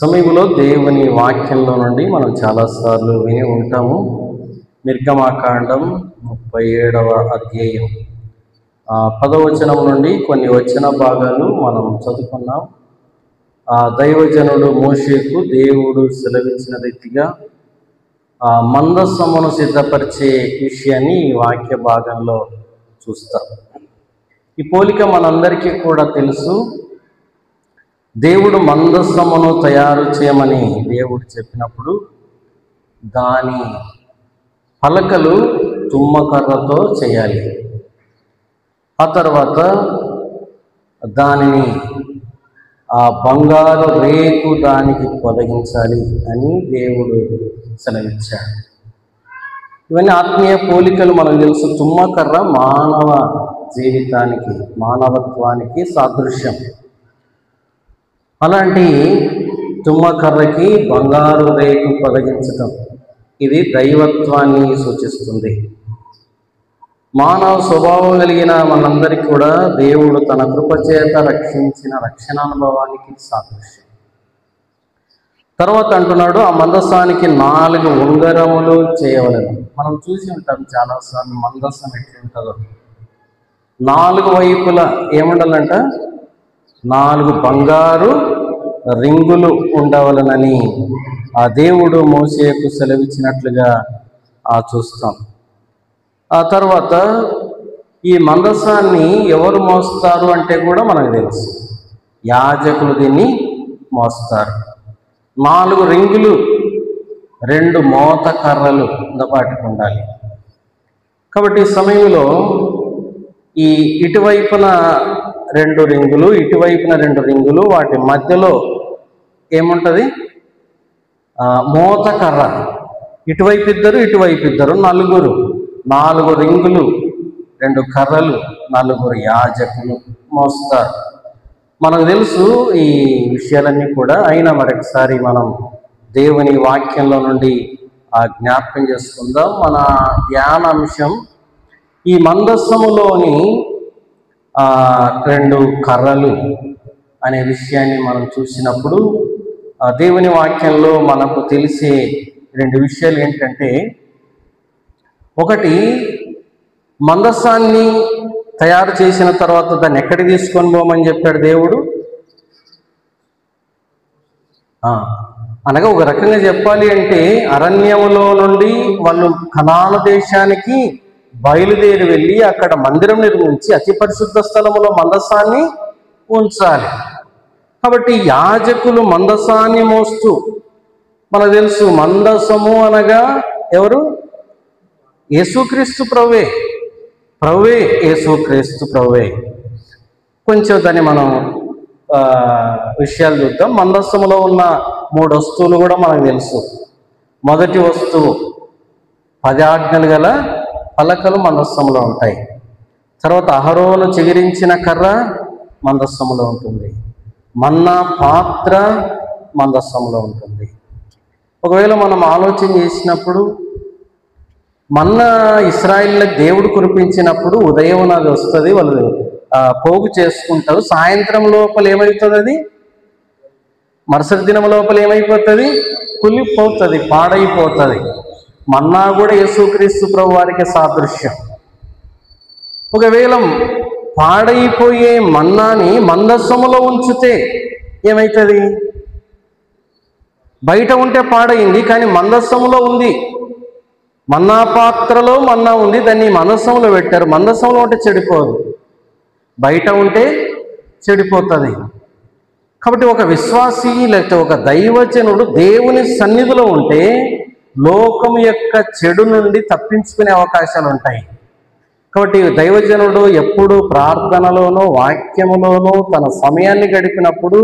సమయంలో దేవుని వాక్యంలో నుండి మనం చాలాసార్లు విని ఉంటాము. నిర్గమాకాండం 37వ అధ్యాయం 10వ వచనం నుండి కొన్ని వచన భాగాలు మనం చదువుకున్నాం. దైవజనుడు మోషేకు దేవుడు సెలవిచ్చిన రీతిగా మందస్సమును సిద్ధపరిచే విషయాన్ని ఈ వాక్య భాగంలో చూస్తాం. ఈ పోలిక మనందరికీ కూడా తెలుసు. దేవుడు మందస్సమును తయారు చేయమని దేవుడు చెప్పినప్పుడు దాని పలకలు తుమ్మకర్రతో చేయాలి. ఆ తర్వాత దానిని బంగారు రేకు దానికి పొదిగించాలి అని దేవుడు సెలవిచ్చాడు. ఇవన్నీ ఆత్మీయ పోలికలు మనకు తెలుసు. తుమ్మకర్ర మానవ జీవితానికి, మానవత్వానికి సాదృశ్యం. అలాంటి తుమ్మకర్రకి బంగారు రేకు పొదిగించటం, ఇది దైవత్వాన్ని సూచిస్తుంది. మానవ స్వభావం కలిగిన మనందరికీ కూడా దేవుడు తన కృపచేత రక్షించిన రక్షణానుభవానికి సాదృశ్యం. తర్వాత అంటున్నాడు, ఆ మందసానికి 4 ఉంగరములు చేయవలెను. మనం చూసి ఉంటాం చాలాసార్లు మందసం ఎట్లుంటుందో. 4 వైపులా ఏముండాలంట? 4 బంగారు రింగులు ఉండవలనని ఆ దేవుడు మోషేకు సెలవిచ్చినట్లుగా చూస్తాం. ఆ తర్వాత ఈ మందసాన్ని ఎవరు మోస్తారు అంటే కూడా మనకు తెలుసు. యాజకులు దీన్ని మోస్తారు. 4 రింగులు, 2 మోత కర్రలు వాటికి ఉండాలి. కాబట్టి ఈ సమయంలో ఈ ఇటువైపున 2 రింగులు, ఇటువైపున 2 రింగులు, వాటి మధ్యలో ఏముంటుంది? మోత కర్ర. ఇటువైపు ఇద్దరు, ఇటువైపు ఇద్దరు, 4 రింగులు, 2 కర్రలు, 4 యాజకులు మోస్తారు. మనకు తెలుసు ఈ విషయాలన్నీ కూడా. అయినా మరొకసారి మనం దేవుని వాక్యంలో నుండి జ్ఞాపకం చేసుకుందాం. మన ధ్యానాంశం ఈ మందస్సములోని 2 కర్రలు అనే విషయాన్ని మనం చూసినప్పుడు దేవుని వాక్యంలో మనకు తెలిసే 2 విషయాలు ఏంటంటే, ఒకటి, మందస్సాన్ని తయారు చేసిన తర్వాత దాన్ని ఎక్కడికి తీసుకొని పోమని చెప్పాడు దేవుడు? అనగా ఒక రకంగా చెప్పాలి అంటే అరణ్యములో నుండి వాళ్ళు కనాను దేశానికి బయలుదేరి వెళ్ళి అక్కడ మందిరం నిర్మించి అతి పరిశుద్ధ స్థలములో మందసాన్ని ఉంచాలి. కాబట్టి యాజకులు మందసాన్ని మోస్తూ, మనకు తెలుసు మందసము అనగా ఎవరు? యేసుక్రీస్తు ప్రభువే. యేసుక్రీస్తు ప్రభువే. కొంచెం దాన్ని మనం విషయాలు చూద్దాం. మందస్సములో ఉన్న 3 వస్తువులు కూడా మనకు తెలుసు. మొదటి వస్తువు 10 ఆజ్ఞలు గల పలకలు మందస్సములో ఉంటాయి. తర్వాత అహరోను చిగిరించిన కర్ర మందస్సములో ఉంటుంది. మన్నా పాత్ర మందస్సములో ఉంటుంది. ఒకవేళ మనం ఆలోచన చేసినప్పుడు, మన్నా ఇశ్రాయేలులకు దేవుడు కురిపించినప్పుడు ఉదయం అది వస్తుంది, వాళ్ళు పోగు చేసుకుంటారు. సాయంత్రం లోపల ఏమవుతుంది? అది మరుసటి దినం లోపల ఏమైపోతుంది? కులిపోతుంది, పాడైపోతుంది. మన్నా కూడా యేసుక్రీస్తు ప్రభు వారికి సాదృశ్యం. ఒకవేళ పాడైపోయే మన్నాని మందస్సములో ఉంచితే ఏమవుతుంది? బయట ఉంటే పాడైంది, కానీ మందస్సములో ఉంది. మన్నా పాత్రలో మన్నా ఉంది, దాన్ని మందస్సంలో పెట్టారు. మందస్సంలో ఉంటే చెడిపోదు, బయట ఉంటే చెడిపోతుంది. కాబట్టి ఒక విశ్వాసి లేకపోతే ఒక దైవజనుడు దేవుని సన్నిధిలో ఉంటే లోకం యొక్క చెడు నుండి తప్పించుకునే అవకాశాలు ఉంటాయి. కాబట్టి దైవజనుడు ఎప్పుడు ప్రార్థనలోనూ వాక్యములోనూ తన సమయాన్ని గడిపినప్పుడు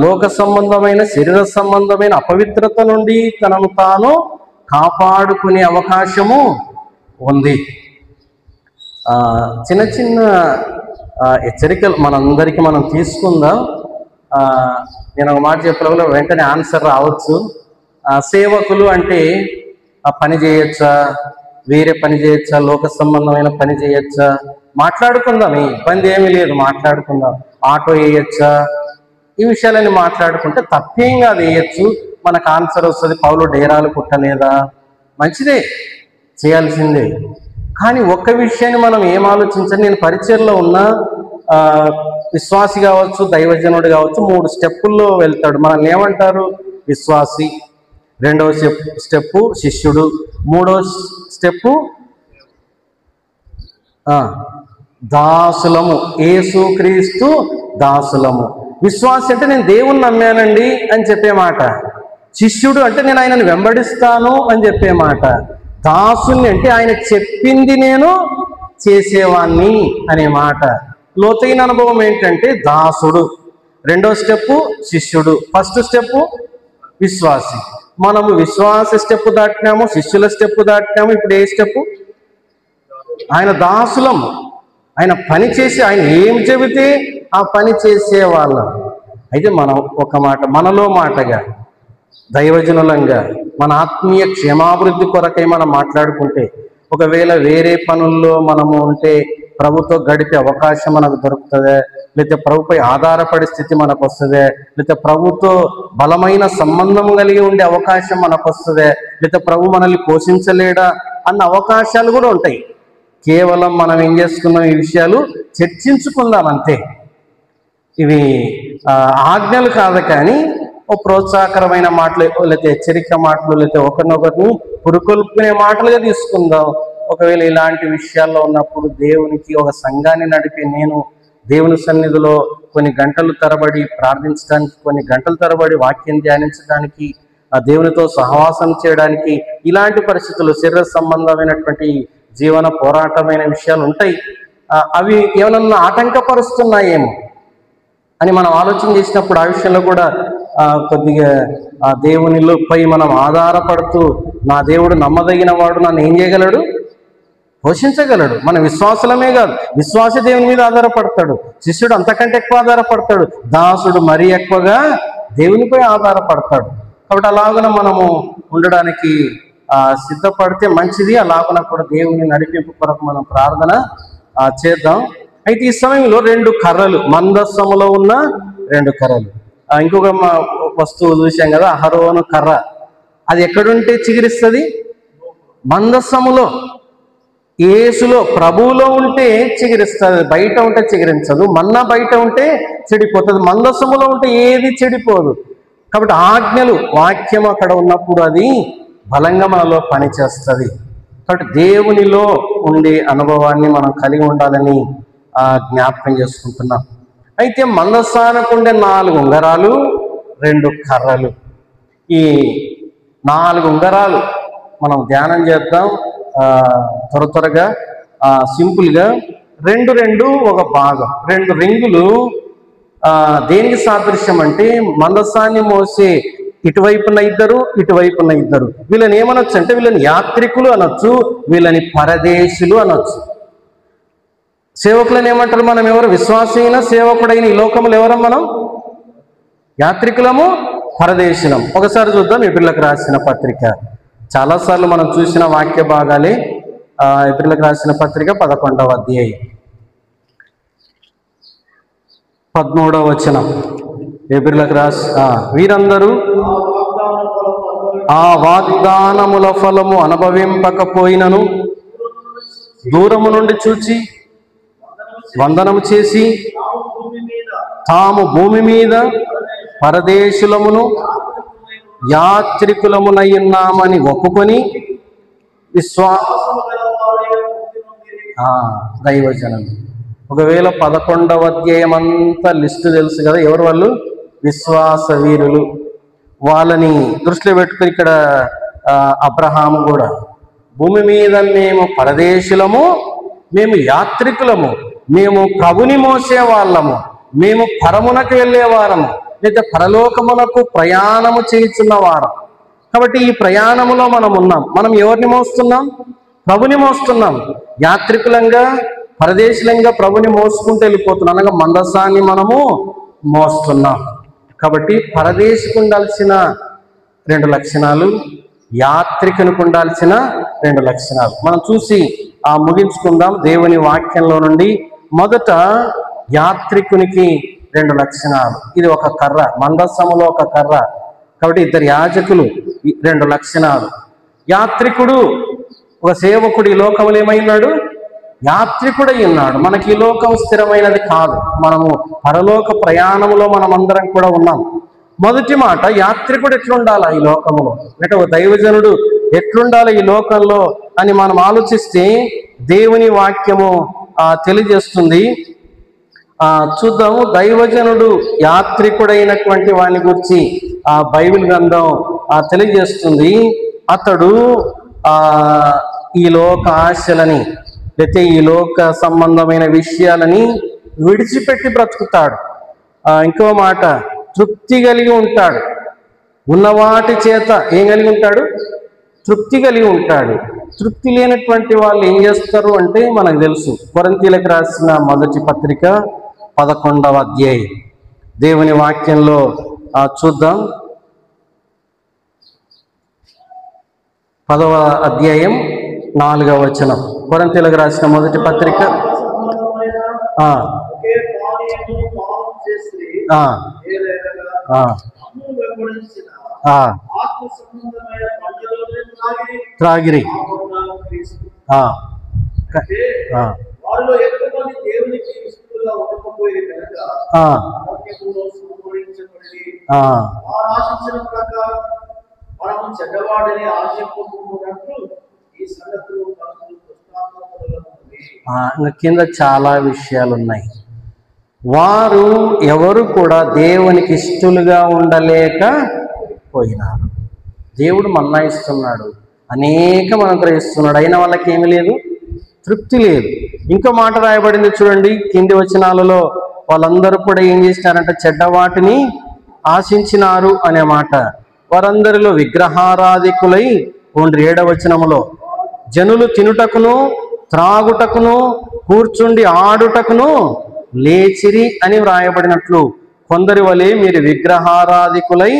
లోక సంబంధమైన, శరీర సంబంధమైన అపవిత్రత నుండి తనను తాను కాపాడుకునే అవకాశము ఉంది. చిన్న చిన్న హెచ్చరికలు మనందరికీ మనం తీసుకుందాం. నేను ఒక మాట చెప్పిన వెంటనే ఆన్సర్ రావచ్చు. సేవకులు అంటే పని చేయొచ్చా, వేరే పని చేయొచ్చా, లోక సంబంధమైన పని చేయొచ్చా? మాట్లాడుకుందాం, ఇబ్బంది ఏమీ లేదు, మాట్లాడుకుందాం. ఆటో వేయచ్చా, ఈ విషయాలన్నీ మాట్లాడుకుంటే తప్పేం కాదు, వేయచ్చు, మనకు ఆన్సర్ వస్తుంది. పౌలు డేరాలు కుట్టలేదా? మంచిదే, చేయాల్సిందే. కానీ ఒక్క విషయాన్ని మనం ఏం ఆలోచించాలి, నేను పరిచయంలో ఉన్న విశ్వాసి కావచ్చు, దైవజనుడు కావచ్చు, 3 స్టెప్పుల్లో వెళ్తాడు. మనల్ని ఏమంటారు? విశ్వాసి, రెండవ స్టెప్పు శిష్యుడు, మూడవ స్టెప్పు దాసులము, యేసుక్రీస్తు దాసులము. విశ్వాసి అంటే నేను దేవుణ్ణి నమ్మానండి అని చెప్పే మాట. శిష్యుడు అంటే నేను ఆయనను వెంబడిస్తాను అని చెప్పే మాట. దాసుని అంటే ఆయన చెప్పింది నేను చేసేవాణ్ణి అనే మాట. లోతైన అనుభవం ఏంటంటే దాసుడు, రెండో స్టెప్పు శిష్యుడు, ఫస్ట్ స్టెప్పు విశ్వాసి. మనము విశ్వాస స్టెప్పు దాటినాము, శిష్యుల స్టెప్పు దాటినాము. ఇప్పుడు ఏ స్టెప్పు? ఆయన దాసులము. ఆయన పని చేసి ఆయన ఏం చెబితే ఆ పని చేసే వాళ్ళం. అయితే మనం ఒక మాట, మనలో మాటగా దైవజనులంగా మన ఆత్మీయ క్షేమాభివృద్ధి కొరకై మనం మాట్లాడుకుంటే, ఒకవేళ వేరే పనుల్లో మనము ఉంటే ప్రభుతో గడిపే అవకాశం మనకు దొరుకుతుందే, లేకపోతే ప్రభుపై ఆధారపడే స్థితి మనకు వస్తుందే, లేకపోతే ప్రభుతో బలమైన సంబంధం కలిగి ఉండే అవకాశం మనకు వస్తుందే, లేకపోతే ప్రభు మనల్ని పోషించలేడా అన్న అవకాశాలు కూడా ఉంటాయి. కేవలం మనం ఏం చేసుకున్నాం, ఈ విషయాలు చర్చించుకుందాం అంతే. ఇవి ఆజ్ఞలు కాదు, కానీ ఓ ప్రోత్సాహకరమైన మాటలు, లేకపోతే హెచ్చరిక మాటలు, లేకపోతే ఒకరినొకరిని పురుకొల్పుకునే మాటలుగా తీసుకుందాం. ఒకవేళ ఇలాంటి విషయాల్లో ఉన్నప్పుడు దేవునికి ఒక సంఘాన్ని నడిపి నేను దేవుని సన్నిధిలో కొన్ని గంటలు తరబడి ప్రార్థించడానికి, కొన్ని గంటల తరబడి వాక్యం ధ్యానించడానికి, ఆ దేవునితో సహవాసం చేయడానికి, ఇలాంటి పరిస్థితులు శరీర సంబంధమైనటువంటి జీవన పోరాటమైన విషయాలు ఉంటాయి. అవి ఏమన్నా ఆటంకపరుస్తున్నాయేమో అని మనం ఆలోచన చేసినప్పుడు ఆ విషయంలో కూడా కొద్దిగా ఆ దేవునిపై మనం ఆధారపడుతూ, నా దేవుడు నమ్మదగిన వాడు, నన్ను ఏం చేయగలడు? పోషించగలడు. మన విశ్వాసులమే కాదు, విశ్వాస దేవుని మీద ఆధారపడతాడు, శిష్యుడు అంతకంటే ఎక్కువ ఆధారపడతాడు, దాసుడు మరీ ఎక్కువగా దేవునిపై ఆధారపడతాడు. కాబట్టి అలాగన మనము ఉండడానికి సిద్ధపడితే మంచిది. అలాగన కూడా దేవుని నడిపింపు కొరకు మనం ప్రార్థన చేద్దాం. అయితే ఈ సమయంలో 2 కర్రలు, మందస్సములో ఉన్న 2 కర్రలు. ఇంకొక వస్తువు చూసాం కదా, అహరోను కర్ర. అది ఎక్కడుంటే చిగురిస్తుంది? మందస్సములో, యేసులో, ప్రభువులో ఉంటే చిగురిస్తుంది. బయట ఉంటే చిగురించదు. మన్నా బయట ఉంటే చెడిపోతుంది, మందస్సములో ఉంటే ఏది చెడిపోదు. కాబట్టి ఆజ్ఞలు, వాక్యం అక్కడ ఉన్నప్పుడు అది బలంగా మనలో పనిచేస్తుంది. కాబట్టి దేవునిలో ఉండే అనుభవాన్ని మనం కలిగి ఉండాలని జ్ఞాపకం చేసుకుంటున్నాం. అయితే మందసానికి ఉండే 4 ఉంగరాలు, 2 కర్రలు. ఈ 4 ఉంగరాలు మనం ధ్యానం చేద్దాం త్వరగా, సింపుల్గా. 2 ఒక భాగం, 2 రింగులు దేనికి సాదృశ్యం అంటే మందసాన్ని మోసే ఇటువైపున 2, ఇటువైపున 2. వీళ్ళని ఏమనొచ్చు అంటే వీళ్ళని యాత్రికులు అనొచ్చు, వీళ్ళని పరదేశులు అనొచ్చు. సేవకులను ఏమంటారు? మనం ఎవరు? విశ్వాసైన సేవకుడైన ఈ లోకములు ఎవరం? మనం యాత్రికులము, పరదేశులం. ఒకసారి చూద్దాం ఎబ్రీయులకు రాసిన పత్రిక. చాలాసార్లు మనం చూసిన వాక్య భాగాలే. ఎబ్రీయులకు రాసిన పత్రిక 11వ అధ్యాయం 13వ వచనం. ఎబ్రీయులకు వీరందరూ ఆ వాగ్దానముల ఫలము అనుభవింపకపోయినను దూరము నుండి చూచి వందనము చేసి తాము భూమి మీద పరదేశులమును యాత్రికులమునయ్యున్నామని ఒప్పుకొని దైవజనం. ఒకవేళ 11వ అధ్యాయం అంతా లిస్టు తెలుసు కదా, ఎవరు వాళ్ళు? విశ్వాస వీరులు. వాళ్ళని దృష్టిలో పెట్టుకుని ఇక్కడ అబ్రహాము కూడా, భూమి మీద మేము పరదేశులము, మేము యాత్రికులము, మేము ప్రభుని మోసే వాళ్ళము, మేము పరమునకు వెళ్ళేవారము, లేదా పరలోకమునకు ప్రయాణము చేయుచున్న వారం. కాబట్టి ఈ ప్రయాణములో మనం ఉన్నాం. మనం ఎవరిని మోస్తున్నాం? ప్రభుని మోస్తున్నాం. యాత్రికులంగా, పరదేశులంగా ప్రభుని మోసుకుంటూ వెళ్ళిపోతున్నాం, అనగా మందసాన్ని మనము మోస్తున్నాం. కాబట్టి పరదేశికి ఉండాల్సిన 2 లక్షణాలు, యాత్రికునికి ఉండాల్సిన 2 లక్షణాలు మనం చూసి ముగించుకుందాం దేవుని వాక్యంలో నుండి. మొదట యాత్రికునికి 2 లక్షణాలు. ఇది ఒక కర్ర, మందస్సములో ఒక కర్ర. కాబట్టి 2 యాజకులు, 2 లక్షణాలు. యాత్రికుడు, ఒక సేవకుడు ఈ లోకంలో ఏమైనాడు? యాత్రికుడై ఉన్నాడు. మనకి ఈ లోకం స్థిరమైనది కాదు. మనము పరలోక ప్రయాణంలో మనమందరం కూడా ఉన్నాం. మొదటి మాట, యాత్రికుడు ఎట్లుండాలా ఈ లోకంలో, అంటే ఒక దైవజనుడు ఎట్లుండాలి ఈ లోకంలో అని మనం ఆలోచిస్తే దేవుని వాక్యము తెలియజేస్తుంది. చూద్దాము. దైవజనుడు యాత్రికుడైనటువంటి వాని గురించి బైబిల్ గ్రంథం తెలియజేస్తుంది. అతడు ఈ లోక ఆశలని, లేకపోతే ఈ లోక సంబంధమైన విషయాలని విడిచిపెట్టి బ్రతుకుతాడు. ఇంకో మాట, తృప్తి కలిగి ఉంటాడు. ఉన్నవాటి చేత ఏం కలిగి ఉంటాడు? తృప్తి కలిగి ఉంటాడు. తృప్తి లేనటువంటి వాళ్ళు ఏం చేస్తారు అంటే మనకు తెలుసు. కొరింథీయులకు రాసిన మొదటి పత్రిక 11వ అధ్యాయం దేవుని వాక్యంలో చూద్దాం. 10వ అధ్యాయం 4వ వచనం. కొరింథీయులకు రాసిన మొదటి పత్రిక త్రాగిరి. కింద చాలా విషయాలు ఉన్నాయి. వారు ఎవరు కూడా దేవునికి ఇష్టలుగా ఉండలేకపోయినారు. దేవుడు మన్నా ఇస్తున్నాడు, అనేకం అనుగ్రహిస్తున్నాడు, అయినా వాళ్ళకి ఏమీ లేదు, తృప్తి లేదు. ఇంకో మాట రాయబడింది చూడండి కింది వచనాలలో. వాళ్ళందరూ కూడా ఏం చేసినారంటే చెడ్డ వాటిని ఆశించినారు అనే మాట. వారందరిలో విగ్రహారాధికులై ఉండి 7వ వచనములో జనులు తినుటకును త్రాగుటకును కూర్చుండి ఆడుటకును లేచిరి అని వ్రాయబడినట్లు కొందరి వలె మీరు విగ్రహారాధికులై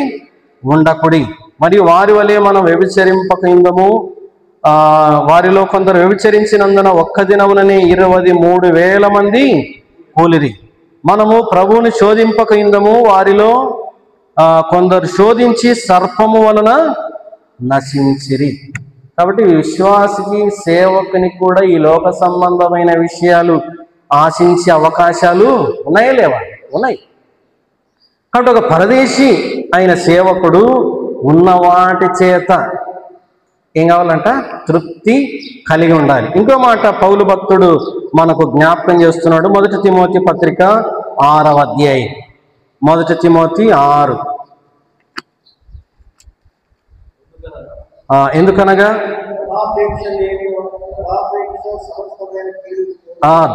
ఉండకుడి. మరియు వారి వలె మనం వ్యభిచరింపకయుందము. వారిలో కొందరు వ్యభిచరించినందున ఒక్క దినముననే 23,000 మంది కూలిరి. మనము ప్రభువుని శోధింపకయుందము. వారిలో కొందరు శోధించి సర్పము వలన నశించిరి. కాబట్టి విశ్వాసికి, సేవకుని కూడా ఈ లోక సంబంధమైన విషయాలు ఆశించే అవకాశాలు ఉన్నాయా లేవా? ఉన్నాయి. కాబట్టి ఒక పరదేశి అయిన సేవకుడు ఉన్న వాటి చేత ఏం కావాలంట? తృప్తి కలిగి ఉండాలి. ఇంకో మాట పౌలు భక్తుడు మనకు జ్ఞాపకం చేస్తున్నాడు. 1 తిమోతి పత్రిక 6వ అధ్యాయం. 1 తిమోతి 6. ఎందుకనగా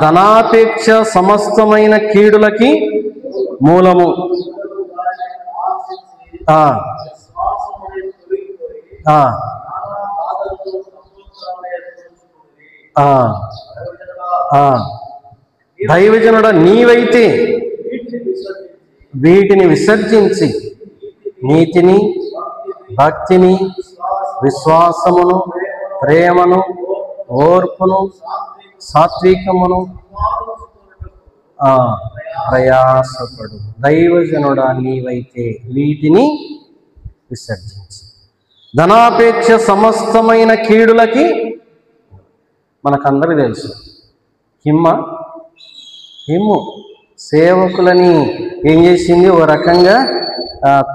ధనాపేక్ష సమస్తమైన కీడులకి మూలము. దైవజనుడ నీవైతే వీటిని విసర్జించి నీతిని, భక్తిని, విశ్వాసమును, ప్రేమను, ఓర్పును, సాత్వికమును ప్రయాసపడు. దైవజనుడా నీవైతే వీటిని విసర్జించి. ధనాపేక్ష సమస్తమైన కీడులకి మనకందరికీ తెలుసు. హిమ్ము సేవకులని ఏం చేసింది? ఓ రకంగా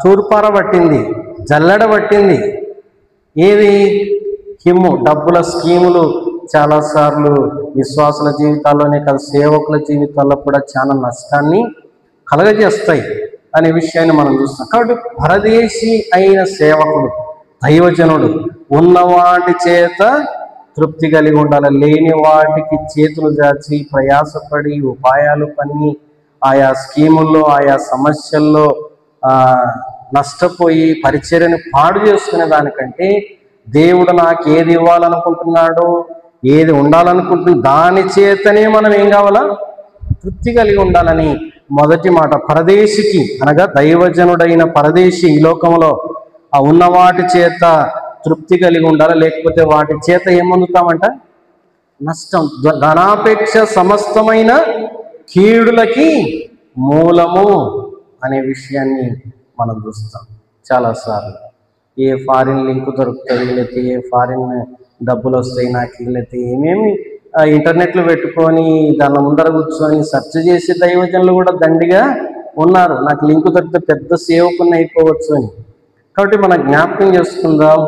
తూర్పారబట్టింది, జల్లెడబట్టింది. ఏది? హిమ్ము. డబ్బుల స్కీములు చాలాసార్లు విశ్వాసుల జీవితాల్లోనే కాదు, సేవకుల జీవితాల్లో కూడా చాలా నష్టాన్ని కలగజేస్తాయి అనే విషయాన్ని మనం చూస్తాం. కాబట్టి పరదేశి అయిన సేవకుడు, దైవజనుడు ఉన్నవాటి చేత తృప్తి కలిగి ఉండాలి. లేని వాటికి చేతులు చాచి ప్రయాసపడి ఉపాయాలు పన్ని ఆయా స్కీముల్లో, ఆయా సమస్యల్లో నష్టపోయి పరిచర్యను పాడు చేసుకునే దానికంటే దేవుడు నాకు ఏది ఇవ్వాలనుకుంటున్నాడో, ఏది ఉండాలనుకుంటున్నా దాని చేతనే మనం ఏం కావాలా? తృప్తి కలిగి ఉండాలని మొదటి మాట. పరదేశికి అనగా దైవజనుడైన పరదేశి ఈ లోకంలో ఉన్న వాటి చేత తృప్తి కలిగి ఉండాలి. లేకపోతే వాటి చేత ఏం పొందుతామంట? నష్టం. ధనాపేక్ష సమస్తమైన కీడులకి మూలము అనే విషయాన్ని మనం చూస్తాం చాలాసార్లు. ఏ ఫారిన్ లింక్ దొరుకుతుంది, లేకపోతే ఏ ఫారిన్ డబ్బులు వస్తాయి నాకు, లేకపోతే ఏమేమి ఇంటర్నెట్లో పెట్టుకొని దాని ముందర కూర్చొని సెర్చ్ చేసే దైవజనులు కూడా దండిగా ఉన్నారు. నాకు లింక్ దొరికితే పెద్ద సేవకుని అయిపోవచ్చు అని. కాబట్టి మనం జ్ఞాపకం చేసుకుందాం,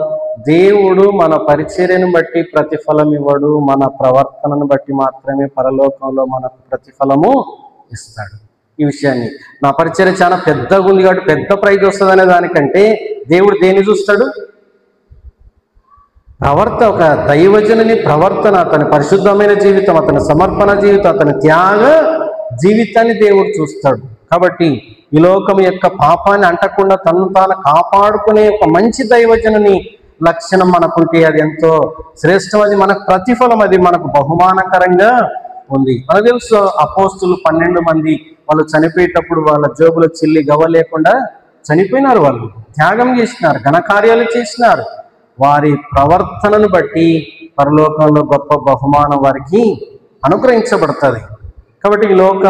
దేవుడు మన పరిచర్యను బట్టి ప్రతిఫలం ఇవ్వడు, మన ప్రవర్తనను బట్టి మాత్రమే పరలోకంలో మనకు ప్రతిఫలము ఇస్తాడు. ఈ విషయాన్ని, నా పరిచర్య చాలా పెద్దగా ఉంది కాబట్టి పెద్ద ప్రైజ్ వస్తుంది అనే దానికంటే దేవుడు దేన్ని చూస్తాడు? ఒక దైవజనుని ప్రవర్తన, అతని పరిశుద్ధమైన జీవితం, అతని సమర్పణ జీవితం, అతని త్యాగ జీవితాన్ని దేవుడు చూస్తాడు. కాబట్టి ఈ లోకం యొక్క పాపాన్ని అంటకుండా తను తాను కాపాడుకునే ఒక మంచి దైవజనుని లక్షణం మనకుంటే అది ఎంతో శ్రేష్టం. అది మనకు ప్రతిఫలం, అది మనకు బహుమానకరంగా ఉంది. మనకు తెలుసు అపోస్తులు 12 మంది వాళ్ళు చనిపోయేటప్పుడు వాళ్ళ జోబులో చిల్లి గవ్వ లేకుండా చనిపోయినారు. వాళ్ళు త్యాగం చేసినారు, ఘనకార్యాలు చేసినారు. వారి ప్రవర్తనను బట్టి పరలోకంలో గొప్ప బహుమానం వారికి అనుగ్రహించబడుతుంది. కాబట్టి ఈ లోక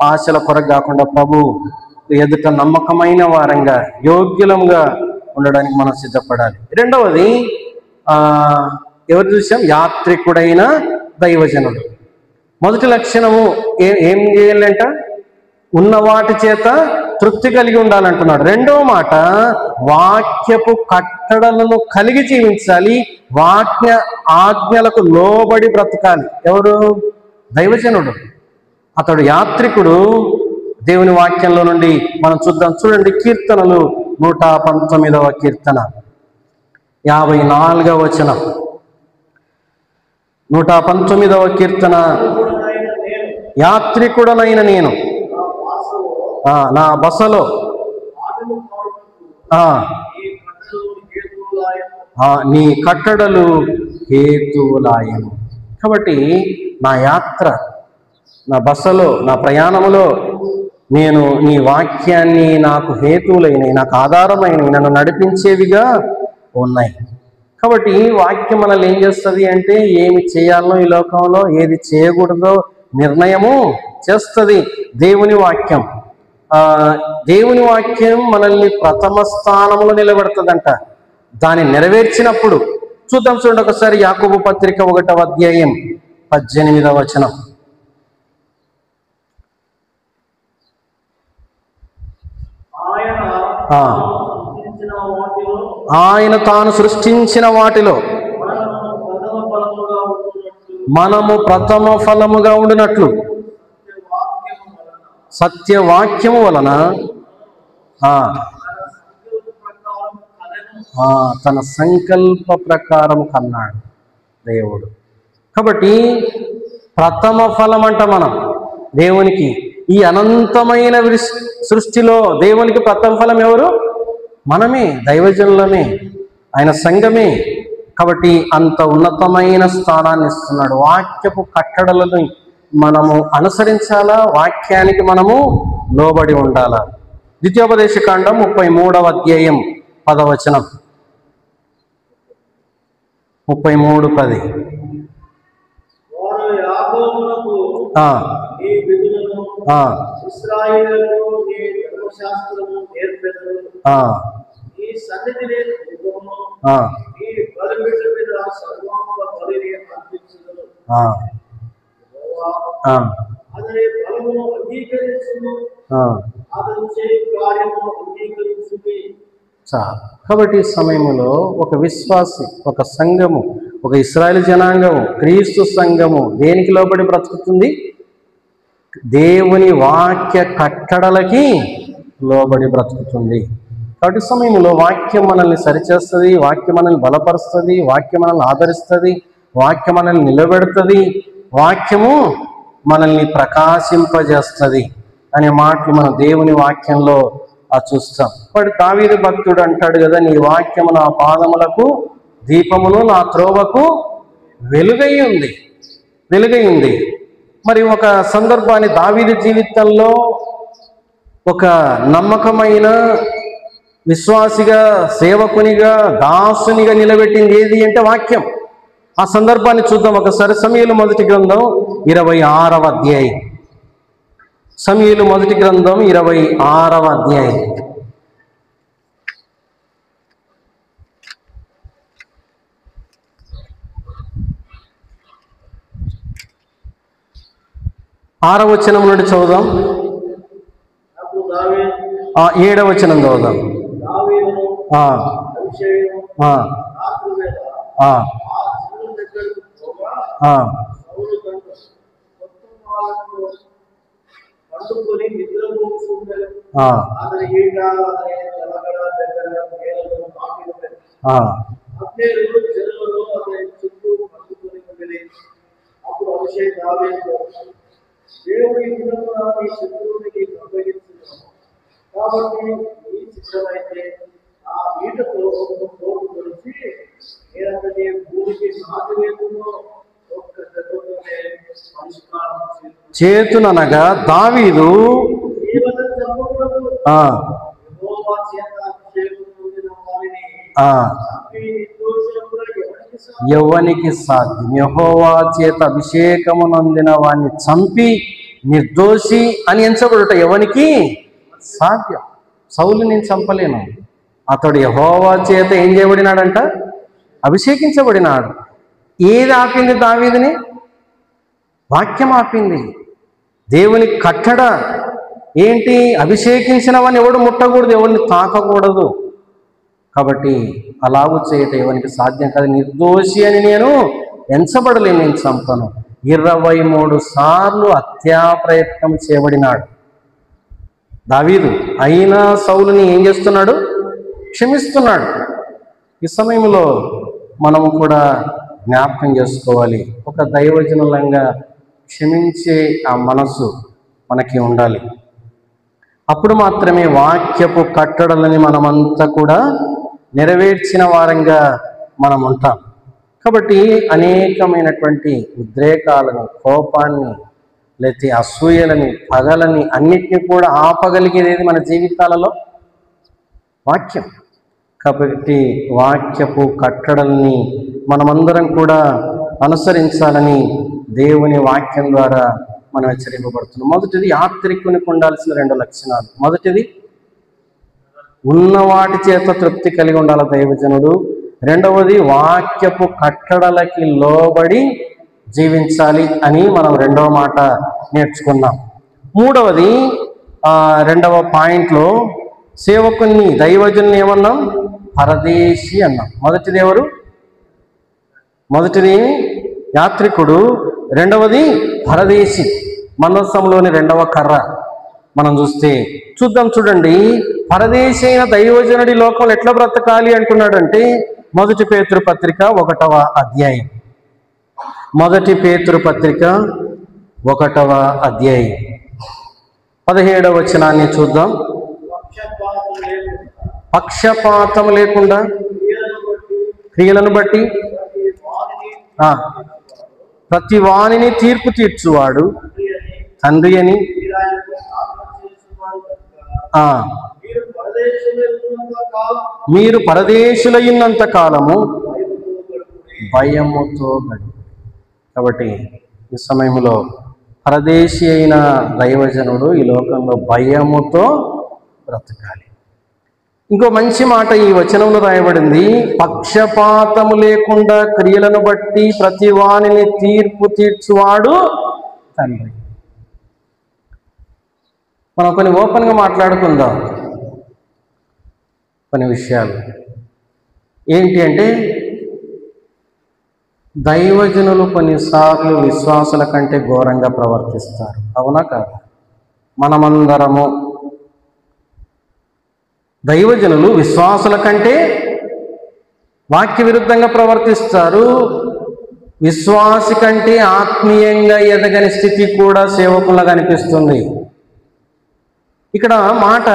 ఆశల కొరకు కాకుండా ప్రభు ఎదుట నమ్మకమైన వారంగా యోగ్యులంగా ఉండడానికి మనం సిద్ధపడాలి. రెండవది ఎవరు చూసాం? యాత్రికుడైన దైవజనుడు. మొదటి లక్షణము ఏం చేయాలంట? ఉన్న వాటి చేత తృప్తి కలిగి ఉండాలంటున్నాడు. రెండవ మాట, వాక్యపు కట్టడలను కలిగి జీవించాలి, ఆజ్ఞలకు లోబడి బ్రతకాలి. ఎవరు? దైవజనుడు. అతడు యాత్రికుడు. దేవుని వాక్యంలో నుండి మనం చూద్దాం. చూడండి, కీర్తనలు 119వ కీర్తన 54వ వచనం. 119వ కీర్తన, యాత్రికుడనైన నేను నా బసలో నీ కట్టడలు హేతువులాయను. కాబట్టి నా యాత్ర, నా బసలో, నా ప్రయాణములో నేను నీ వాక్యాన్ని నాకు హేతువులైనవి, నాకు ఆధారమైనవి, నన్ను నడిపించేవిగా ఉన్నాయి. కాబట్టి ఈ వాక్యం మనల్ని ఏం చేస్తుంది అంటే, ఏమి చేయాలనో ఈ లోకంలో, ఏది చేయకూడదో నిర్ణయము చేస్తుంది దేవుని వాక్యం. దేవుని వాక్యం మనల్ని ప్రథమ స్థానంలో నిలబెడుతుందంట. దాన్ని నెరవేర్చినప్పుడు చూద్దాం. చూడండి ఒకసారి, యాకోబు పత్రిక 1వ అధ్యాయం 18వ వచనం. ఆయన తాను సృష్టించిన వాటిలో మనము ప్రథమ ఫలముగా ఉండినట్లు సత్యవాక్యము వలన తన సంకల్ప ప్రకారం కన్నాడు దేవుడు. కాబట్టి ప్రథమ ఫలం అంట మనం దేవునికి. ఈ అనంతమైన సృష్టిలో దేవునికి ప్రథమ ఫలం ఎవరు? మనమే, దైవజనులమే, ఆయన సంఘమే. కాబట్టి అంత ఉన్నతమైన స్థానాన్ని ఇస్తున్నాడు. వాక్యపు కట్టడలను మనము అనుసరించాలా, వాక్యానికి మనము లోబడి ఉండాలా. ద్వితీయోపదేశకాండం 33వ అధ్యాయం 10వ వచనం. 33:10. కాబట్టి ఈ సమయంలో ఒక విశ్వాసి, ఒక సంఘము, ఒక ఇశ్రాయేలు జనాంగము, క్రీస్తు సంఘము దేనికి లోబడి బ్రతుకుతుంది? దేవుని వాక్య కట్టడలకి లోబడి బ్రతుకుతుంది. కాబట్టి సమయంలో వాక్యం మనల్ని సరిచేస్తుంది, వాక్యం మనల్ని బలపరుస్తుంది, వాక్యం మనల్ని ఆదరిస్తుంది, వాక్యం మనల్ని నిలబెడుతుంది, వాక్యము మనల్ని ప్రకాశింపజేస్తుంది అనే మాటలు మనం దేవుని వాక్యంలో చూస్తాం. ఇప్పుడు దావీదు భక్తుడు అంటాడు కదా, నీ వాక్యము నా పాదములకు దీపమును, నా త్రోవకు వెలుగై ఉంది. మరి ఒక సందర్భాన్ని దావీదు జీవితంలో ఒక నమ్మకమైన విశ్వాసిగా, సేవకునిగా, దాసునిగా నిలబెట్టింది ఏది అంటే వాక్యం. ఆ సందర్భాన్ని చూద్దాం ఒకసారి. సమూయేలు మొదటి గ్రంథం 26వ అధ్యాయం. సమూయేలు మొదటి గ్రంథం 26వ అధ్యాయం. ఆరవ వచనం నుండి చదువుదాం. 7వ వచనం చదువుదాం. చేతుననగా దావీదు ఎవనికి సాధ్యం? యెహోవా చేత అభిషేకము నొందిన వాణ్ణి చంపి నిర్దోషి అని ఎంచబడుట ఎవనికి సాధ్యం? సౌలు నేను చంపలేను. అతడు యెహోవా చేత ఏం చేయబడినాడంట? అభిషేకించబడినాడు. ఏది ఆపింది దావీదుని? వాక్యం ఆపింది. దేవుని కట్టడ ఏంటి? అభిషేకించిన వాడిని ఎవడు ముట్టకూడదు, ఎవరిని తాకకూడదు. కాబట్టి అలాగూ చేయటం ఎవరికి సాధ్యం కాదు. నిర్దోషి అని నేను ఎంచబడలేను, నేను చంపను. 23 సార్లు హత్యా ప్రయత్నం చేయబడినాడు దావీదు. అయినా సౌలుని ఏం చేస్తున్నాడు? క్షమిస్తున్నాడు. ఈ సమయంలో మనము కూడా జ్ఞాపకం చేసుకోవాలి. ఒక దైవజనులంగా క్షమించే ఆ మనసు మనకి ఉండాలి. అప్పుడు మాత్రమే వాక్యపు కట్టడలని మనమంతా కూడా నెరవేర్చిన వారంగా మనం ఉంటాం. కాబట్టి అనేకమైనటువంటి ఉద్రేకాలని, కోపాన్ని, లేకపోతే అసూయలని, పగలని అన్నిటినీ కూడా ఆపగలిగేది మన జీవితాలలో వాక్యం. కాబట్టి వాక్యపు కట్టడల్ని మనమందరం కూడా అనుసరించాలని దేవుని వాక్యం ద్వారా మనం హెచ్చరింపబడుతున్నాం. మొదటిది, యాత్రికునికి ఉండాల్సిన 2 లక్షణాలు. మొదటిది, ఉన్న వాటి చేత తృప్తి కలిగి ఉండాలి దైవజనుడు. రెండవది, వాక్యపు కట్టడలకి లోబడి జీవించాలి అని మనం 2వ మాట నేర్చుకున్నాం. మూడవది, 2వ పాయింట్లో సేవకుని, దైవజనుని ఏమన్నాం? పరదేశి అన్నాం. మొదటిది ఎవరు? మొదటిది యాత్రికుడు, రెండవది పరదేశి. మందసంలోని 2వ కర్ర మనం చూడండి. పరదేశి అయిన దైవజనుడి లోకంలో ఎట్లా బ్రతకాలి అంటున్నాడంటే, 1 పేతురు పత్రిక 1వ అధ్యాయం. 1 పేతురు పత్రిక 1వ అధ్యాయం 17వ వచనాన్ని చూద్దాం. పక్షపాతం లేకుండా క్రియలను బట్టి ప్రతి వానిని తీర్పు తీర్చువాడు తండ్రి అని. మీరు పరదేశులైనంత కాలము భయముతో గడుపు. కాబట్టి ఈ సమయంలో పరదేశి అయిన దైవజనుడు ఈ లోకంలో భయముతో బ్రతకాలి. ఇంకో మంచి మాట ఈ వచనంలో రాయబడింది, పక్షపాతము లేకుండా క్రియలను బట్టి ప్రతి వానిని తీర్పు తీర్చువాడు తండ్రి. మనం కొన్ని ఓపెన్గా మాట్లాడుకుందాం కొన్ని విషయాలు. ఏంటి అంటే, దైవజనులు కొన్నిసార్లు విశ్వాసుల కంటే ఘోరంగా ప్రవర్తిస్తారు. అవునా కాదు? మనమందరము దైవజనులు విశ్వాసుల కంటే వాక్య విరుద్ధంగా ప్రవర్తిస్తారు. విశ్వాసి కంటే ఆత్మీయంగా ఎదగని స్థితి కూడా సేవకులుగా కనిపిస్తుంది. ఇక్కడ మాట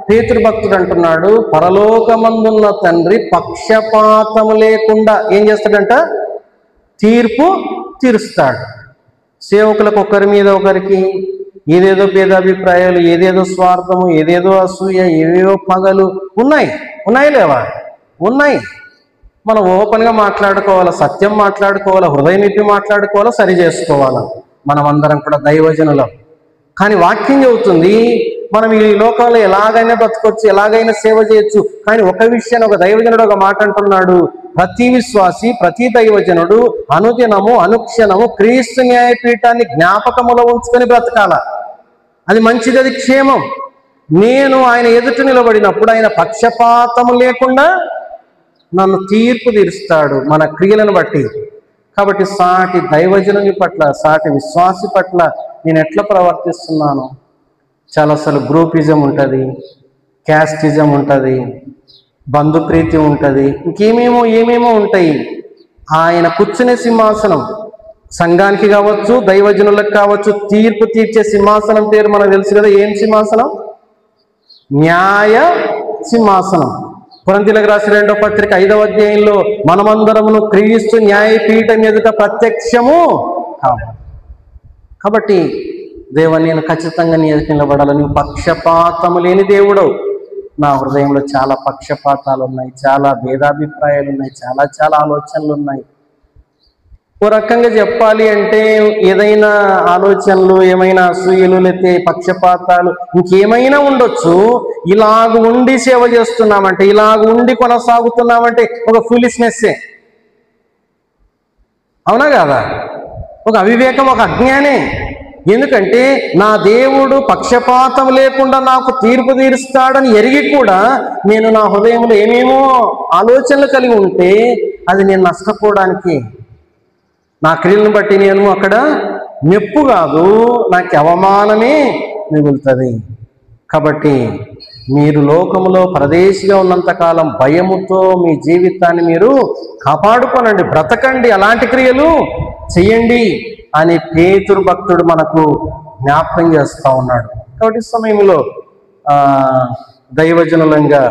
పేతురు భక్తుడు అంటున్నాడు, పరలోకమందున్న తండ్రి పక్షపాతము లేకుండా ఏం చేస్తాడంట? తీర్పు తీరుస్తాడు. సేవకులకు ఒకరి మీద ఒకరికి ఏదేదో భేదాభిప్రాయాలు, ఏదేదో స్వార్థము, ఏదేదో అసూయ, ఏవేవో పగలు ఉన్నాయి లేవా? ఉన్నాయి. మనం ఓపెన్గా మాట్లాడుకోవాలా, సత్యం మాట్లాడుకోవాలా, హృదయం ఇప్పి మాట్లాడుకోవాలా, సరి చేసుకోవాలా. మనమందరం కూడా దైవజనులం. కానీ వాక్యం చెబుతుంది మనం ఈ లోకంలో ఎలాగైనా బ్రతకొచ్చు, ఎలాగైనా సేవ చేయొచ్చు. కానీ ఒక విషయాన్ని ఒక దైవజనుడు ఒక మాట అంటున్నాడు, ప్రతి విశ్వాసి, ప్రతి దైవజనుడు అనుదినము అనుక్షణము క్రీస్తు న్యాయపీఠాన్ని జ్ఞాపకములో ఉంచుకొని బ్రతకాల. అది మంచిది, అది క్షేమం. నేను ఆయన ఎదుట నిలబడినప్పుడు ఆయన పక్షపాతము లేకుండా నన్ను తీర్పు తీరుస్తాడు మన క్రియలను బట్టి. కాబట్టి సాటి దైవజనుని పట్ల, సాటి విశ్వాసి పట్ల నేను ఎట్లా ప్రవర్తిస్తున్నాను? చాలాసార్లు గ్రూపిజం ఉంటుంది, క్యాస్టిజం ఉంటుంది, బంధుప్రీతి ఉంటుంది, ఏమేమో ఉంటాయి. ఆయన కూర్చునే సింహాసనం సంఘానికి కావచ్చు, దైవజనులకు కావచ్చు, తీర్పు తీర్చే సింహాసనం పేరు మనకు తెలుసు కదా. ఏం సింహాసనం? న్యాయ సింహాసనం. కొరింథీయులకు రాసిన 2వ పత్రిక 5వ అధ్యాయంలో మనమందరమును క్రీస్తు న్యాయపీఠం ఎదుట ప్రత్యక్షము కావాలి. కాబట్టి దేవా, నేను ఖచ్చితంగా నీ ఎదుట నిలబడాలి. నువ్వు పక్షపాతము లేని దేవుడవు. నా హృదయంలో చాలా పక్షపాతాలు ఉన్నాయి, చాలా భేదాభిప్రాయాలు ఉన్నాయి, చాలా ఆలోచనలు ఉన్నాయి. ఓ రకంగా చెప్పాలి అంటే ఏదైనా ఆలోచనలు, ఏమైనా అసూయలు, లేకపోతే పక్షపాతాలు ఇంకేమైనా ఉండొచ్చు. ఇలాగ ఉండి సేవ చేస్తున్నామంటే, ఇలాగ ఉండి కొనసాగుతున్నామంటే ఒక ఫూలిష్నెస్సే, అవునా కాదా? ఒక అవివేకం, ఒక అజ్ఞానే. ఎందుకంటే నా దేవుడు పక్షపాతం లేకుండా నాకు తీర్పు తీరుస్తాడని ఎరిగి కూడా నేను నా హృదయంలో ఏమేమో ఆలోచనలు కలిగి ఉంటే అది నేను నష్టపోవడానికి, నా క్రియలను బట్టి నేను అక్కడ మెప్పు కాదు, నాకు అవమానమే మిగులుతుంది. కాబట్టి మీరు లోకములో పరదేశిగా ఉన్నంతకాలం భయముతో మీ జీవితాన్ని మీరు కాపాడుకోనండి, బ్రతకండి, అలాంటి క్రియలు చెయ్యండి అని పేతురు భక్తుడు మనకు జ్ఞాపకం చేస్తూ ఉన్నాడు. కాబట్టి ఈ సమయంలో దైవజనులంగా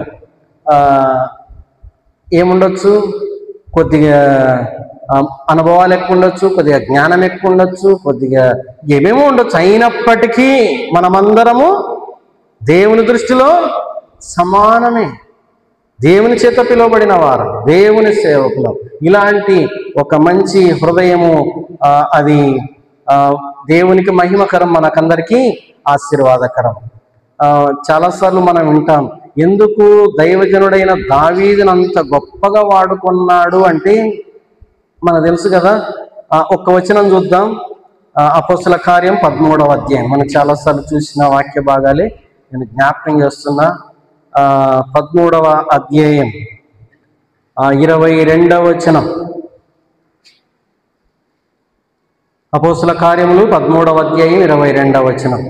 ఏముండొచ్చు? కొద్దిగా అనుభవాలు ఎక్కువ ఉండొచ్చు, కొద్దిగా జ్ఞానం ఎక్కువ ఉండొచ్చు, కొద్దిగా ఏమేమో ఉండొచ్చు. అయినప్పటికీ మనమందరము దేవుని దృష్టిలో సమానమే, దేవుని చేత పిలువబడిన వారు, దేవుని సేవకులు. ఇలాంటి ఒక మంచి హృదయము అది దేవునికి మహిమకరం, మనకందరికీ ఆశీర్వాదకరం. చాలాసార్లు మనం వింటాం, ఎందుకు దైవజనుడైన దావీదును అంత గొప్పగా వాడుకున్నాడు అంటే మనకు తెలుసు కదా. ఒక్క వచనం చూద్దాం. అపోస్తల కార్యం 13వ అధ్యాయం. మనం చాలాసార్లు చూసిన వాక్య భాగాలే నేను జ్ఞాపకం చేస్తున్నా. 13వ అధ్యాయం 22వ వచనం. అపోస్తల కార్యములు 13వ అధ్యాయం 22వ వచనం.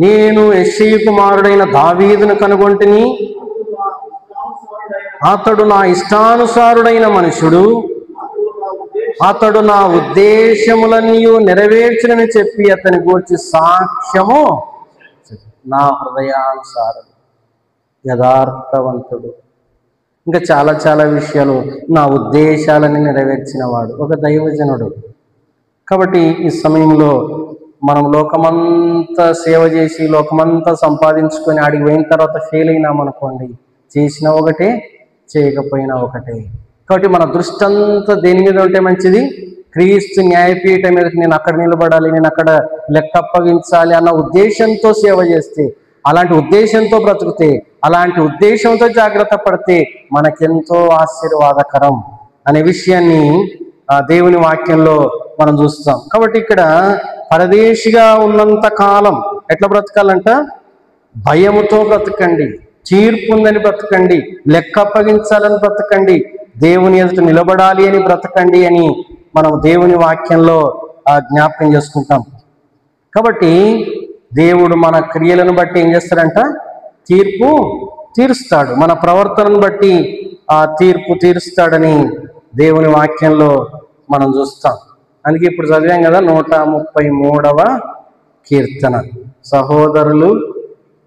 నేను యెష్షయి కుమారుడైన దావీదును కనుగొంటిని, అతడు నా ఇష్టానుసారుడైన మనుషుడు, అతడు నా ఉద్దేశములన్నీ నెరవేర్చునని చెప్పి అతని గూర్చి సాక్ష్యము, నా హృదయానుసారుడు, యథార్థవంతుడు. ఇంకా చాలా విషయాలు, నా ఉద్దేశాలని నెరవేర్చిన వాడు ఒక దైవజనుడు. కాబట్టి ఈ సమయంలో మనం లోకమంతా సేవ చేసి లోకమంతా సంపాదించుకొని ఆడికి పోయిన తర్వాత ఫెయిల్ అయినామనుకోండి, చేసిన ఒకటే, చేయకపోయినా ఒకటే. కాబట్టి మన దృష్టి అంతా దేని మీద ఉంటే మంచిది? క్రీస్తు న్యాయపీఠం మీద నేను అక్కడ నిలబడాలి, నేను అక్కడ లెక్క అప్పగించాలి అన్న ఉద్దేశంతో సేవ చేస్తే, అలాంటి ఉద్దేశంతో బ్రతుకుతే, అలాంటి ఉద్దేశంతో జాగ్రత్త పడితే మనకెంతో ఆశీర్వాదకరం అనే విషయాన్ని దేవుని వాక్యంలో మనం చూస్తాం. కాబట్టి ఇక్కడ పరదేశిగా ఉన్నంత కాలం ఎట్లా బ్రతకాలంట? భయముతో బ్రతకండి, తీర్పు ఉందని బ్రతకండి, లెక్క అప్పగించాలని బ్రతకండి, దేవుని ఎదుట నిలబడాలి అని బ్రతకండి అని మనం దేవుని వాక్యంలో జ్ఞాపకం చేసుకుంటాం. కాబట్టి దేవుడు మన క్రియలను బట్టి ఏం చేస్తాడంట? తీర్పు తీరుస్తాడు. మన ప్రవర్తనను బట్టి ఆ తీర్పు తీరుస్తాడని దేవుని వాక్యంలో మనం చూస్తాం. అందుకే ఇప్పుడు చదివాం కదా 133వ కీర్తన, సహోదరులు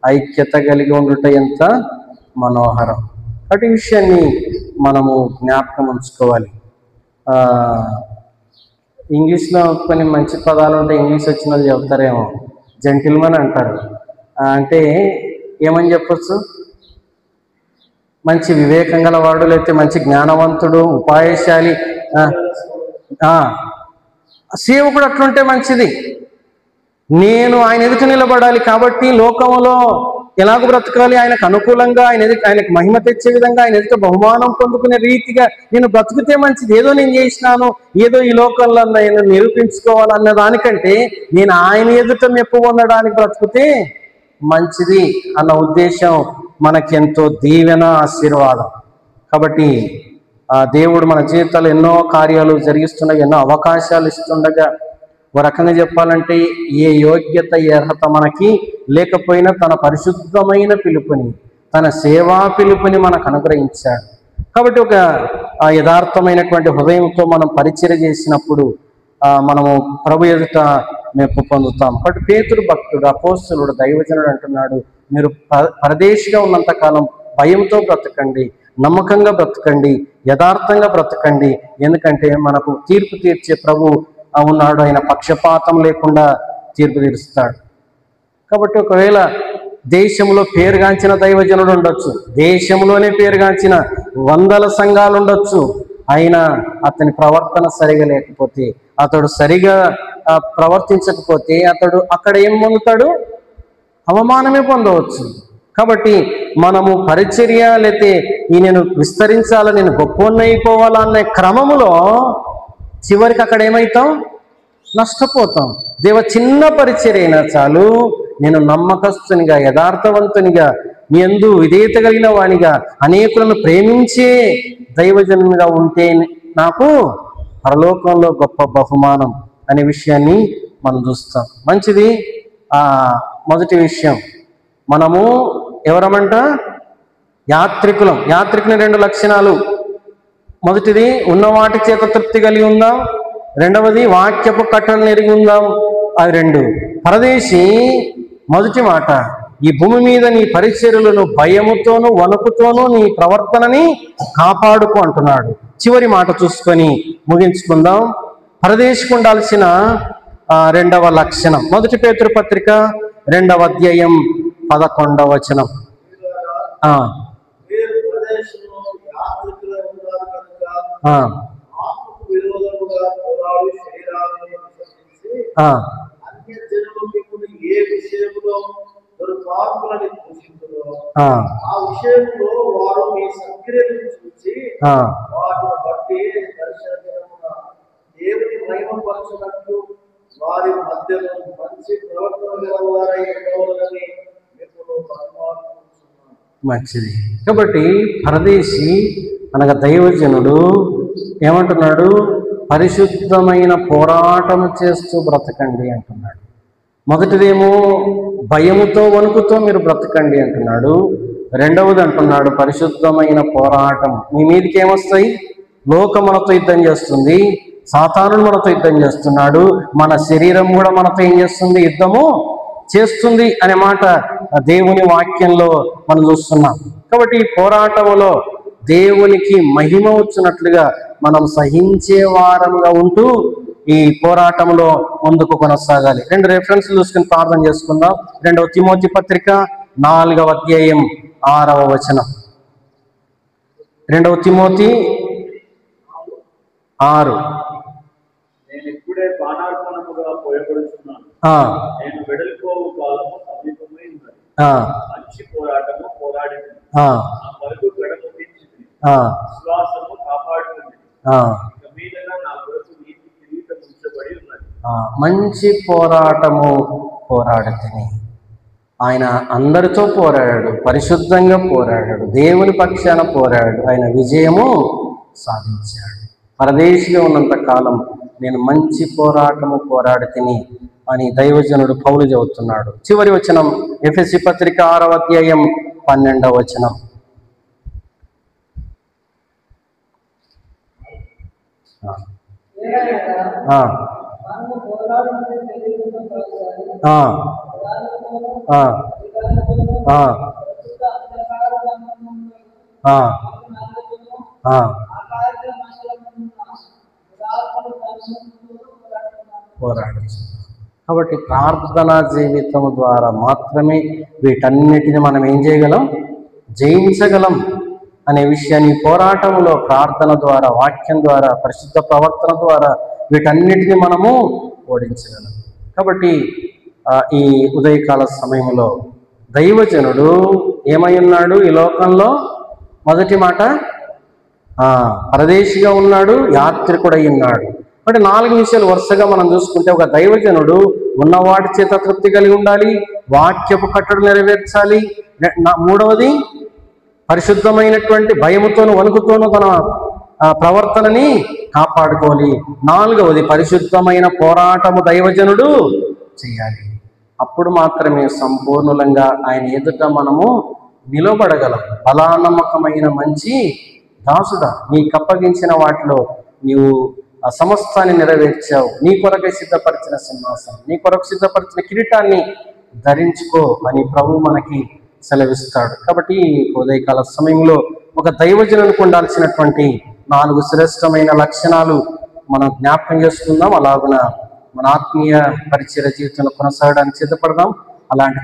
ఐక్యత కలిగి ఉండుట ఎంత మనోహరం. అటు విషయాన్ని మనము జ్ఞాపకం ఉంచుకోవాలి. ఇంగ్లీష్లో కొన్ని మంచి పదాలు ఉంటే ఇంగ్లీష్ వచ్చిన వాళ్ళు చెప్తారేమో. జెంటిల్మన్ అంటారు, అంటే ఏమని చెప్పచ్చు? మంచి వివేకం గలవాడు, లేకపోతే మంచి జ్ఞానవంతుడు, ఉపాయశాలి సేవకుడు అట్లుంటే మంచిది. నేను ఆయన ఎదుట నిలబడాలి కాబట్టి లోకంలో ఎలాగో బ్రతకాలి, ఆయనకు అనుకూలంగా, ఆయనకు మహిమ తెచ్చే విధంగా, ఆయన ఎదుట బహుమానం పొందుకునే రీతిగా నేను బ్రతికితే మంచిది. ఏదో నేను చేసినాను, ఏదో ఈ లోకంలో నేను నిరూపించుకోవాలన్న దానికంటే నేను ఆయన ఎదుట మెప్పు పొందడానికి బ్రతికితే మంచిది అన్న ఉద్దేశం మనకెంతో దీవెన, ఆశీర్వాదం. కాబట్టి దేవుడు మన జీవితాలు ఎన్నో కార్యాలు జరిగిస్తుండగా, ఎన్నో అవకాశాలు ఇస్తుండగా, ఒక రకంగా చెప్పాలంటే ఏ యోగ్యత, ఏ అర్హత మనకి లేకపోయినా తన పరిశుద్ధమైన పిలుపుని, తన సేవా పిలుపుని మనకు అనుగ్రహించాడు. కాబట్టి ఒక యథార్థమైనటువంటి హృదయంతో మనం పరిచర్య చేసినప్పుడు మనము ప్రభు ఎదుట మెప్పు పొందుతాం. కాబట్టి పేతురు భక్తుడు, అపోస్తలుడు, దైవజనుడు అంటున్నాడు, మీరు పరదేశిగా ఉన్నంతకాలం భయంతో బ్రతకండి, నమ్మకంగా బ్రతకండి, యథార్థంగా బ్రతకండి. ఎందుకంటే మనకు తీర్పు తీర్చే ప్రభు ఉన్నాడు, ఆయన పక్షపాతం లేకుండా తీర్పు తీరుస్తాడు. కాబట్టి ఒకవేళ దేశంలో పేరుగాంచిన దైవజనుడు ఉండొచ్చు, దేశంలోనే పేరుగాంచిన వందల సంఘాలు ఉండొచ్చు, అయినా అతని ప్రవర్తన సరిగా లేకపోతే, అతడు సరిగా ప్రవర్తించకపోతే అతడు అక్కడ ఏం పొందుతాడు? అవమానమే పొందవచ్చు. కాబట్టి మనము పరిచర్య లేతే నేను విస్తరించాలా, నేను గొప్పనైపోవాలా అనే క్రమములో చివరికి అక్కడ ఏమవుతాం? నష్టపోతాం. చిన్న పరిచర్య అయినా చాలు, నేను నమ్మకస్తునిగా, యథార్థవంతునిగా, నీ యందు విధేయత కలిగిన వానిగా, అనేకులను ప్రేమించే దైవజనునిగా ఉంటే నాకు పరలోకంలో గొప్ప బహుమానం అనే విషయాన్ని మనం చూస్తాం. మంచిది. మొదటి విషయం, మనము ఎవరమంట? యాత్రికులం. యాత్రికుని 2 లక్షణాలు. మొదటిది, ఉన్న వాటి చేత తృప్తి కలిగి ఉందాం. రెండవది, వాక్యపు కట్టలను ఎరిగి ఉందాం. అది 2. పరదేశి మొదటి మాట, ఈ భూమి మీద నీ పరిచర్యలను భయముతోనూ వణుకుతోనూ నీ ప్రవర్తనని కాపాడుకో అంటున్నాడు. చివరి మాట చూసుకొని ముగించుకుందాం. పరదేశికి ఉండాల్సిన 2వ లక్షణం. మొదటి పేతురు పత్రిక 2వ అధ్యాయం 11వ వచనం. మంచిది. కాబట్టి పరదేశి అనగా దైవజనుడు ఏమంటున్నాడు? పరిశుద్ధమైన పోరాటం చేస్తూ బ్రతకండి అంటున్నాడు. మొదటిదేమో భయముతో వణుకుతో మీరు బ్రతకండి అంటున్నాడు. రెండవది అంటున్నాడు పరిశుద్ధమైన పోరాటం. మీ మీదకి ఏమొస్తాయి? లోకం మనతో యుద్ధం చేస్తుంది, సాతానుడు మనతో యుద్ధం చేస్తున్నాడు, మన శరీరం కూడా మనతో ఏం చేస్తుంది? యుద్ధము చేస్తుంది అనే మాట దేవుని వాక్యంలో మనం చూస్తున్నాం. కాబట్టి ఈ పోరాటంలో దేవునికి మహిమ వచ్చినట్లుగా మనం సహించే వారంగా ఉంటూ ఈ పోరాటంలో ముందుకు కొనసాగాలి. 2 రెఫరెన్స్లు చూసుకుని ప్రార్థన చేసుకుందాం. 2వ తిమోతి పత్రిక 4వ అధ్యాయం 6వ వచనం. 2వ తిమోతి 6. నేను ఇప్పుడే బాణార్పణముగా పోయబడుతున్నాను, నేను వెడల్పోవు కాలము సమీపమై ఉన్నది, మంచి పోరాటము పోరాడింది, నా పరుగు గడముట్టించింది, విశ్వాసము కాపాడుతుంది, ఇక మీదగా నా కొరకు నీతి కిరీటం ఉంచబడి ఉన్నది. మంచి పోరాటము పోరాడుతుంది. ఆయన అందరితో పోరాడాడు, పరిశుద్ధంగా పోరాడాడు, దేవుని పక్షాన పోరాడాడు, ఆయన విజయము సాధించాడు. పరదేశిగా ఉన్నంత కాలం నేను మంచి పోరాటము పోరాడితిని అని దైవజనుడు పౌలు చెబుతున్నాడు. చివరి వచనం ఎఫెసీ పత్రిక 6వ అధ్యాయం 12వ వచనం. పోరాడచ్చు. కాబట్టి ప్రార్థనా జీవితం ద్వారా మాత్రమే వీటన్నిటిని మనం ఏం చేయగలం? జయించగలం. అనే విషయాన్ని పోరాటంలో ప్రార్థన ద్వారా, వాక్యం ద్వారా, పరిశుద్ధ ప్రవర్తన ద్వారా వీటన్నిటిని మనము ఓడించగలం. కాబట్టి ఈ ఉదయకాల సమయంలో దైవజనుడు ఏమై ఉన్నాడు ఈ లోకంలో? మొదటి మాట పరదేశిగా ఉన్నాడు, యాత్రికుడై ఉన్నాడు. అంటే 4 విషయాలు వరుసగా మనం చూసుకుంటే, ఒక దైవజనుడు ఉన్నవాటి చేత తృప్తి కలిగి ఉండాలి, వాక్యపు కట్టడు నెరవేర్చాలి. మూడవది పరిశుద్ధమైనటువంటి భయముతోను వణుకుతోను తన ప్రవర్తనని కాపాడుకోవాలి. 4వది పరిశుద్ధమైన పోరాటము దైవజనుడు చేయాలి. అప్పుడు మాత్రమే సంపూర్ణంగా ఆయన ఎదుట మనము నిలబడగలం. బలానమ్మకమైన మంచి దాసుడా, నీకు అప్పగించిన వాటిలో నీవు ఆ సమస్తాన్ని నెరవేర్చావు, నీ కొరకై సిద్ధపరిచిన సింహాసనం, నీ కొరకు సిద్ధపరిచిన కిరీటాన్ని ధరించుకో అని ప్రభు మనకి సెలవిస్తాడు. కాబట్టి ఉదయకాల సమయంలో ఒక దైవజనునికి ఉండాల్సినటువంటి 4 శ్రేష్టమైన లక్షణాలు మనం జ్ఞాపకం చేసుకుందాం. అలాగున మన ఆత్మీయ పరిచయ జీవితంలో కొనసాగడానికి సిద్ధపడదాం. అలాంటి